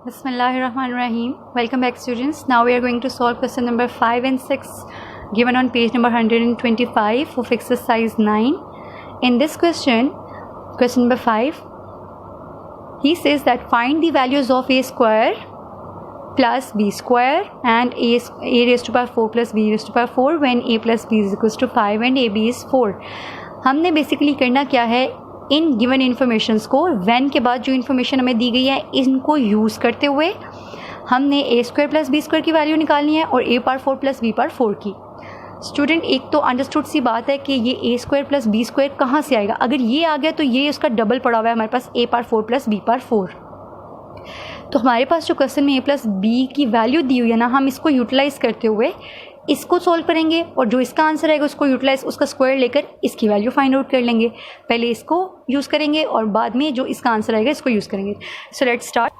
Bismillahirrahmanirrahim. Welcome back, students. Now we are going to solve question number 5 and 6 given on page number 125 of exercise 9. In this question number 5, he says that find the values of a square plus b square and a raised to power 4 plus b raised to power 4 when a plus b is equals to 5 and ab is 4. हमने basically करना क्या है, in given informations को van के बाद जो information हमें दी गई है इनको यूज़ करते हुए हमने ए स्क्वायर प्लस बी स्क्वायर की वैल्यू निकालनी है और ए पावर 4 प्लस बी पावर 4 की. स्टूडेंट, एक तो अंडरस्टूड सी बात है कि ये ए स्क्वायर प्लस बी स्क्वायर कहाँ से आएगा. अगर ये आ गया तो ये उसका डबल पड़ा हुआ है हमारे पास ए पावर 4 प्लस बी पावर 4. तो हमारे पास जो क्वेश्चन में ए प्लस बी की वैल्यू दी हुई है ना, हम इसको यूटिलाइज़ करते हुए इसको सॉल्व करेंगे और जो इसका आंसर आएगा उसको यूटिलाइज उसका स्क्वायर लेकर इसकी वैल्यू फाइंड आउट कर लेंगे. पहले इसको यूज़ करेंगे और बाद में जो इसका आंसर आएगा इसको यूज़ करेंगे. So let's start.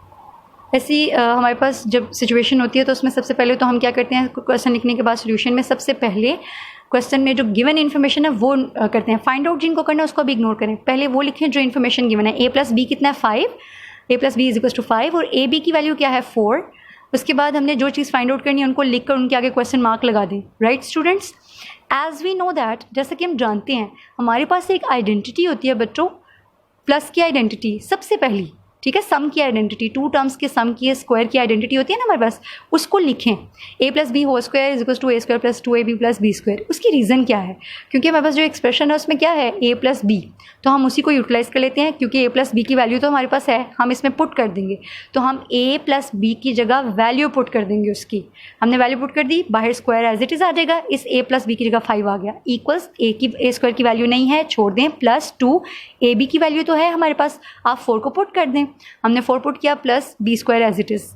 ऐसी हमारे पास जब सिचुएशन होती है तो उसमें सबसे पहले तो हम क्या करते हैं, क्वेश्चन लिखने के बाद सोल्यूशन में सबसे पहले क्वेश्चन में जो गिवन इन्फॉर्मेशन है वो करते हैं. फाइंड आउट जिनको करना है उसको भी इग्नोर करें, पहले वो लिखें जो इन्फॉर्मेशन गिवन है. ए प्लस बी कितना है 5, A plus B is equal to 5 और ए बी की वैल्यू क्या है 4. उसके बाद हमने जो चीज़ फाइंड आउट करनी है उनको लिखकर उनके आगे क्वेश्चन मार्क लगा दें. Right students, as we know that, जैसे कि हम जानते हैं हमारे पास एक आइडेंटिटी होती है बच्चों, प्लस की आइडेंटिटी सबसे पहली, ठीक है, सम की आइडेंटिटी, टू टर्म्स के सम की स्क्वायर की आइडेंटिटी होती है ना हमारे पास, उसको लिखें. A plus B whole square is equal to A square plus 2ab plus B square. उसकी रीज़न क्या है, क्योंकि हमारे पास जो एक्सप्रेशन है उसमें क्या है ए प्लस बी, तो हम उसी को यूटिलाइज़ कर लेते हैं क्योंकि ए प्लस बी की वैल्यू तो हमारे पास है, हम इसमें पुट कर देंगे. तो हम ए प्लस बी की जगह वैल्यू पुट कर देंगे उसकी. हमने वैल्यू पुट कर दी, बाहर स्क्वायर एज इट इज़ आ जाएगा, इस ए प्लस बी की जगह 5 आ गया, इक्वल्स ए स्क्वायर की वैल्यू नहीं है छोड़ दें, प्लस 2 ए बी की वैल्यू तो है हमारे पास, आप 4 को पुट कर दें. हमने 4 पुट किया plus B square as it is,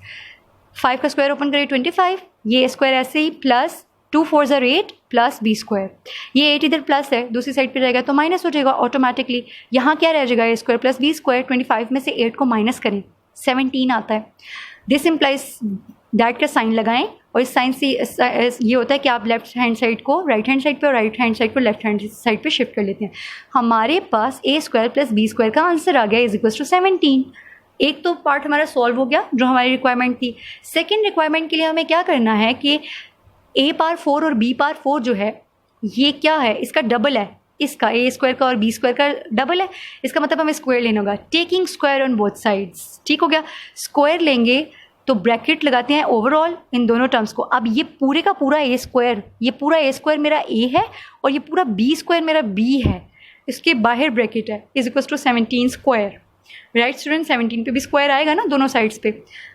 5 का स्क्वायर ओपन करें 25, ये स्क्वायर ऐसे ही प्लस 2 4 ज़र 8 प्लस बी स्क्वायर. ये 8 इधर प्लस है, दूसरी साइड पे रहेगा तो माइनस हो जाएगा ऑटोमेटिकली. यहाँ क्या रह जाएगा ए स्क्वायर प्लस बी स्क्वायर. 25 में से 8 को माइनस करें 17 आता है. दिस इम्प्लाइज दैट का साइन लगाएं और इस साइन से ये होता है कि आप लेफ्ट हैंड साइड को राइट हैंड साइड पे और राइट हैंड साइड को लेफ्ट हैंड साइड पे शिफ्ट कर लेते हैं. हमारे पास ए स्क्वायर प्लस बी स्क्वायर का आंसर आ गया इज इक्वल टू 17. एक तो पार्ट हमारा सॉल्व हो गया जो हमारी रिक्वायरमेंट थी. सेकेंड रिक्वायरमेंट के लिए हमें क्या करना है कि ए पावर 4 और बी पावर 4 जो है ये क्या है, इसका डबल है, इसका ए स्क्वायर का और बी स्क्वायर का डबल है. इसका मतलब हमें स्क्वायर लेना होगा, taking square on both sides. ठीक हो गया. स्क्वायर लेंगे तो ब्रैकेट लगाते हैं ओवरऑल इन दोनों टर्म्स को. अब ये पूरे का पूरा ए स्क्वायर, ये पूरा ए स्क्वायर मेरा ए है और ये पूरा बी स्क्वायर मेरा बी है, इसके बाहर ब्रैकेट है is equal to 17 square. Right student, 17 पे भी स्क्वायर आएगा ना दोनों साइड्स पे.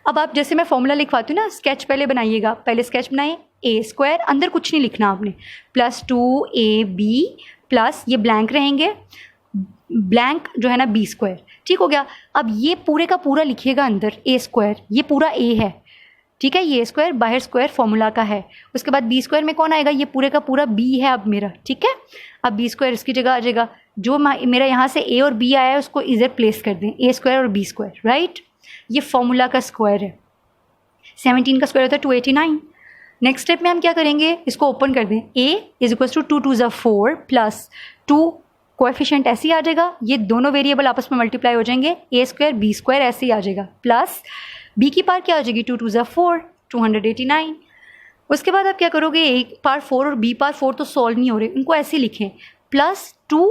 अब आप जैसे मैं फॉर्मूला लिखवाती हूँ ना, स्केच पहले बनाइएगा, पहले स्केच बनाए, ए स्क्वायर अंदर कुछ नहीं लिखना आपने, प्लस 2ab प्लस ये ब्लैंक रहेंगे, ब्लैंक जो है ना बी स्क्वायर. ठीक हो गया. अब ये पूरे का पूरा लिखिएगा अंदर ए स्क्वायर, ये पूरा ए है, ठीक है, ये स्क्वायर बाहर स्क्वायर फॉर्मूला का है. उसके बाद बी स्क्वायर में कौन आएगा, ये पूरे का पूरा बी है अब मेरा. ठीक है, अब बी स्क्वायर इसकी जगह आ जाएगा, जो मेरा यहाँ से ए और बी आया है उसको इधर प्लेस कर दें, ए स्क्वायर और बी स्क्वायर. राइट, ये फॉर्मूला का स्क्वायर है. 17 का स्क्वायर होता है 289. नेक्स्ट स्टेप में हम क्या करेंगे, इसको ओपन कर दें, ए इज इक्वल टू 2 2 ज़ा 4 प्लस 2 कोएफिशिएंट ऐसे ही आ जाएगा, ये दोनों वेरिएबल आपस में मल्टीप्लाई हो जाएंगे, ए स्क्वायर बी स्क्वायर ऐसे ही आ जाएगा, प्लस बी की पावर क्या आ जाएगी 2 2 ज़ा 4 289. उसके बाद आप क्या करोगे, ए पावर 4 और बी पावर 4 तो सॉल्व नहीं हो रहे, उनको ऐसे लिखें, प्लस 2.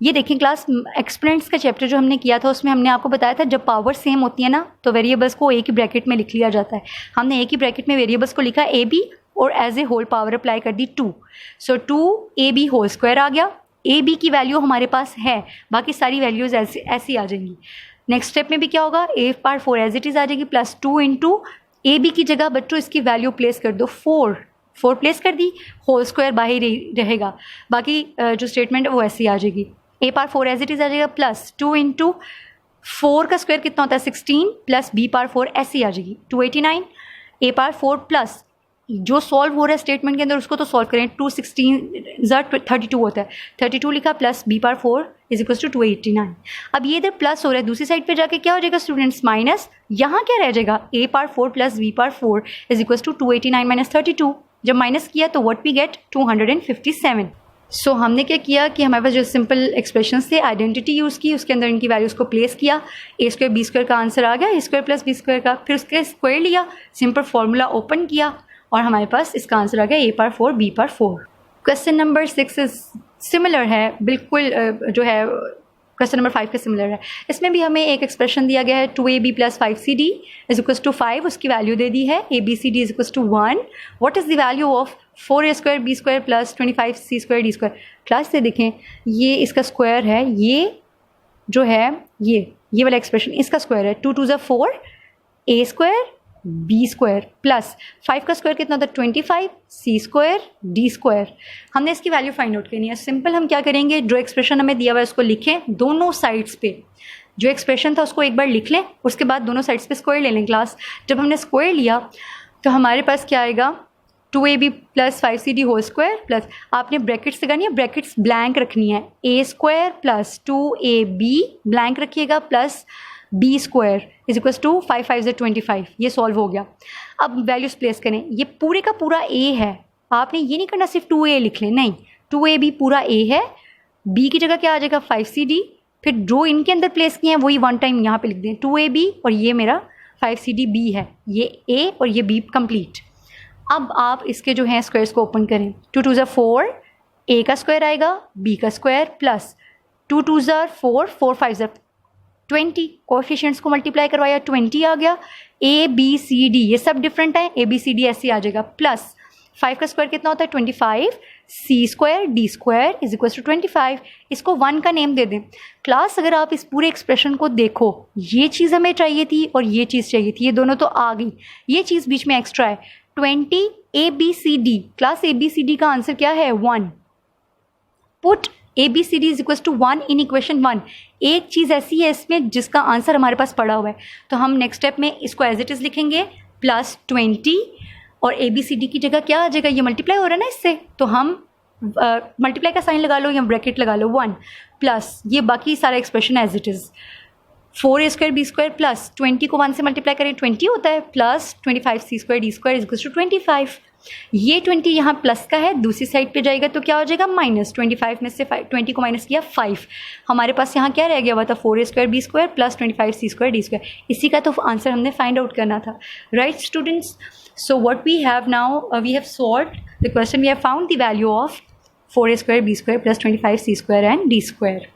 ये देखें क्लास एक्सपोनेंट्स का चैप्टर जो हमने किया था उसमें हमने आपको बताया था जब पावर सेम होती है ना तो वेरिएबल्स को एक ही ब्रैकेट में लिख लिया जाता है. हमने एक ही ब्रैकेट में वेरिएबल्स को लिखा ए बी और as a whole power apply कर दी 2. सो 2ab होल स्क्वायर आ गया. ए बी की वैल्यू हमारे पास है, बाकी सारी वैल्यूज़ ऐसी आ जाएंगी. नेक्स्ट स्टेप में भी क्या होगा, ए पावर 4 एज इट इज़ आ जाएगी, प्लस 2 इंटू ए बी की जगह बच्चों इसकी वैल्यू प्लेस कर दो 4 प्लेस कर दी, होल स्क्वायर बाहर ही रहेगा, बाकी जो स्टेटमेंट है वो ऐसी आ जाएगी. ए पावर 4 एज इट इज़ आ जाएगा, प्लस 2 इंटू 4 का स्क्वायर कितना होता है 16 प्लस बी पावर 4 ऐसी आ जाएगी 289. ए पावर 4 प्लस जो सॉल्व हो रहा है स्टेटमेंट के अंदर उसको तो सॉल्व करें, 2 16 ज़र 32 होता है, 32 लिखा plus B power 4 is equal to 289. अब ये इधर प्लस हो रहा है, दूसरी साइड पे जाके क्या हो जाएगा स्टूडेंट्स माइनस. यहाँ क्या रह जाएगा, A power 4 plus B power 4 is equal to 289 minus 32. जब माइनस किया तो व्हाट वी गेट 257. सो हमने क्या किया कि हमारे पास जो सिंपल एक्सप्रेशंस थे, आइडेंटिटी यूज़ की, उसके अंदर इनकी वैल्यूज़ को प्लेस किया, ए स्क्वायर बी स्क्वायर का आंसर आ गया, ए स्क्वायर प्लस बी स्क्वायर का, फिर उसके स्क्वायर लिया, सिंपल फार्मूला ओपन किया और हमारे पास इसका आंसर आ गया A power 4 B power 4। Question number 6 similar है, बिल्कुल जो है क्वेश्चन नंबर 5 का सिमिलर है। इसमें भी हमें एक एक्सप्रेशन दिया गया है 2ab plus 5cd is equals to 5, उसकी वैल्यू दे दी है abcd is equals to 1। What is the value of 4a square B square plus 25c square D square. Class से देखें, ये इसका स्क्वायर है, ये जो है ये वाला एक्सप्रेशन इसका स्क्वायर है, 2 2 ज़ा 4 a square B square plus 5 का स्क्वायर कितना होता है 25 सी स्क्वायर डी स्क्वायर। हमने इसकी वैल्यू फाइंड आउट करनी है। सिंपल हम क्या करेंगे, जो एक्सप्रेशन हमें दिया हुआ है उसको लिखें दोनों साइड्स पे, जो एक्सप्रेशन था उसको एक बार लिख लें, उसके बाद दोनों साइड्स पे स्क्वायर ले लें क्लास। जब हमने स्क्वायर लिया तो हमारे पास क्या आएगा 2ab plus 5cd whole square plus, आपने ब्रैकेट्स लगानी है, ब्रैकेट्स ब्लैंक रखनी है, a square plus 2ab blank रखिएगा plus B square is equal to 5 5 से 25। ये सॉल्व हो गया। अब वैल्यूज प्लेस करें, ये पूरे का पूरा ए है, आपने ये नहीं करना सिर्फ 2a लिख लें, नहीं 2ab पूरा a है, b की जगह क्या आ जाएगा 5cd, फिर जो इनके अंदर प्लेस किए हैं वही वन टाइम यहाँ पे लिख दें 2ab और ये मेरा 5cd b है, ये a और ये b कंप्लीट। अब आप इसके जो हैं स्क्वायर्स को ओपन करें, 2 2 ज़ा 4 a का स्क्वायर आएगा b का स्क्वायर प्लस 2 2 ज़ा 4 4 5 ज़ा 20, कोएफिशिएंट्स को मल्टीप्लाई करवाया 20 आ गया, ए बी सी डी ये सब डिफरेंट है, ए बी सी डी ऐसे आ जाएगा प्लस 5 का स्क्वायर कितना होता है 25 C square D square is equal to 25। इसको 1 का नेम दे दें। क्लास अगर आप इस पूरे एक्सप्रेशन को देखो, ये चीज़ हमें चाहिए थी और ये चीज़ चाहिए थी, ये दोनों तो आ गई, ये चीज़ बीच में एक्स्ट्रा है 20 A B C D. Class A B C D का आंसर क्या है 1। Put ABCD is equal to 1 in equation 1। एक चीज़ ऐसी है इसमें जिसका आंसर हमारे पास पड़ा हुआ है, तो हम नेक्स्ट स्टेप में इसको एज इट इज़ लिखेंगे प्लस 20 और ABCD की जगह क्या आ जाएगा, ये मल्टीप्लाई हो रहा है ना इससे, तो हम मल्टीप्लाई का साइन लगा लो या ब्रैकेट लगा लो 1 प्लस ये बाकी सारा expression as it is 4a square B square plus 20 को 1 से मल्टीप्लाई करें 20 होता है plus 25 C square D square is equal to 25। ये 20 यहाँ प्लस का है, दूसरी साइड पे जाएगा तो क्या हो जाएगा माइनस, 25 में से 20 को माइनस किया 5, हमारे पास यहाँ क्या रह गया हुआ था 4a square B square plus 25 C square D square. इसी का तो आंसर हमने फाइंड आउट करना था, right students. So what we have now, we have solved the question, we have found the value of 4a square B square plus 25 C square and D square.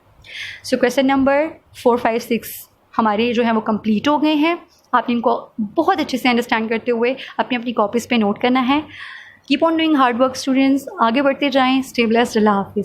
So question number 4 5 6 हमारे जो हैं वो complete हो गए हैं। आपने इनको बहुत अच्छे से अंडरस्टैंड करते हुए अपनी अपनी कॉपीज़ पे नोट करना है। Keep on doing hard work students, आगे बढ़ते जाएं। स्टे ब्लेस्ड, अल्लाह हाफिज़।